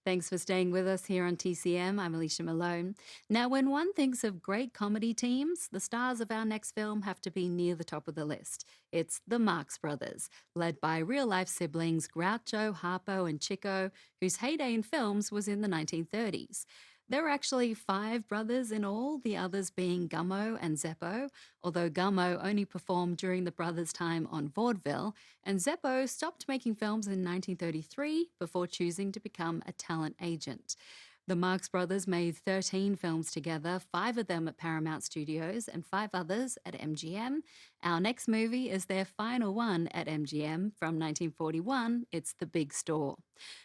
Thanks for staying with us here on TCM. I'm Alicia Malone. Now, when one thinks of great comedy teams, the stars of our next film have to be near the top of the list. It's the Marx Brothers, led by real life siblings Groucho, Harpo, and Chico, whose heyday in films was in the 1930s. There were actually five brothers in all, the others being Gummo and Zeppo, although Gummo only performed during the brothers' time on vaudeville, and Zeppo stopped making films in 1933 before choosing to become a talent agent. The Marx Brothers made 13 films together, 5 of them at Paramount Studios and 5 others at MGM. Our next movie is their final one at MGM from 1941. It's The Big Store.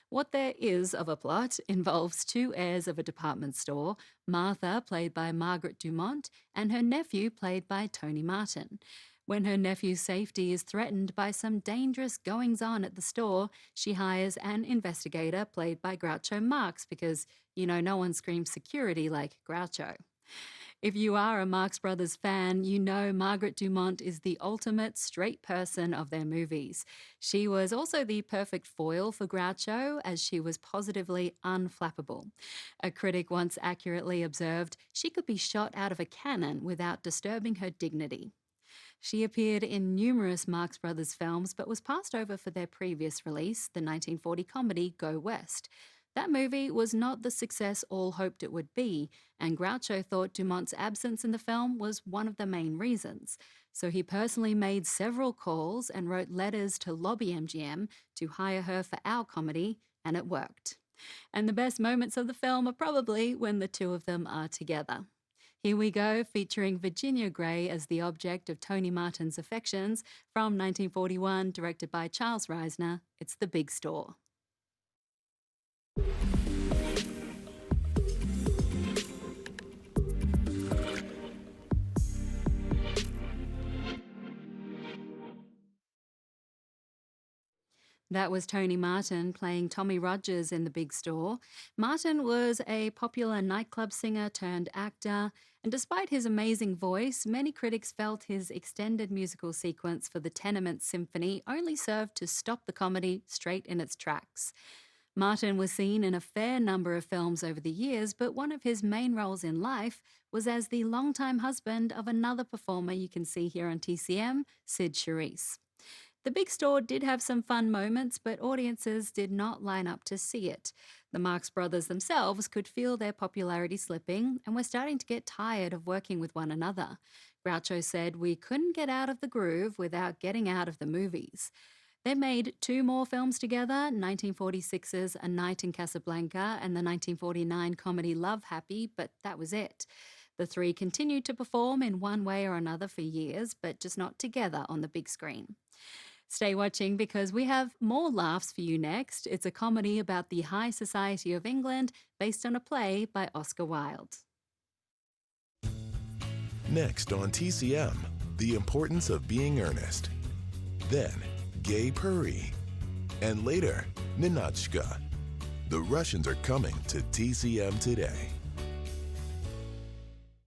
What there is of a plot involves two heirs of a department store, Martha, played by Margaret Dumont, and her nephew, played by Tony Martin. When her nephew's safety is threatened by some dangerous goings-on at the store, she hires an investigator played by Groucho Marx because, no one screams security like Groucho. If you are a Marx Brothers fan, you know Margaret Dumont is the ultimate straight person of their movies. She was also the perfect foil for Groucho, as she was positively unflappable. A critic once accurately observed she could be shot out of a cannon without disturbing her dignity. She appeared in numerous Marx Brothers films but was passed over for their previous release, the 1940 comedy Go West. That movie was not the success all hoped it would be, and Groucho thought Dumont's absence in the film was one of the main reasons. So he personally made several calls and wrote letters to lobby MGM to hire her for our comedy, and it worked. And the best moments of the film are probably when the two of them are together. Here we go, featuring Virginia Gray as the object of Tony Martin's affections from 1941, directed by Charles Reisner. It's The Big Store. That was Tony Martin playing Tommy Rogers in The Big Store. Martin was a popular nightclub singer turned actor, and despite his amazing voice, many critics felt his extended musical sequence for the Tenement Symphony only served to stop the comedy straight in its tracks. Martin was seen in a fair number of films over the years, but one of his main roles in life was as the longtime husband of another performer you can see here on TCM, Sid Charisse. The Big Store did have some fun moments, but audiences did not line up to see it. The Marx Brothers themselves could feel their popularity slipping and were starting to get tired of working with one another. Groucho said, "We couldn't get out of the groove without getting out of the movies." They made 2 more films together, 1946's A Night in Casablanca and the 1949 comedy Love Happy, but that was it. The 3 continued to perform in one way or another for years, but just not together on the big screen. Stay watching because we have more laughs for you next. It's a comedy about the high society of England based on a play by Oscar Wilde. Next on TCM, the importance of being earnest. Then, Gay Puri. And later, Ninotchka. The Russians are coming to TCM today.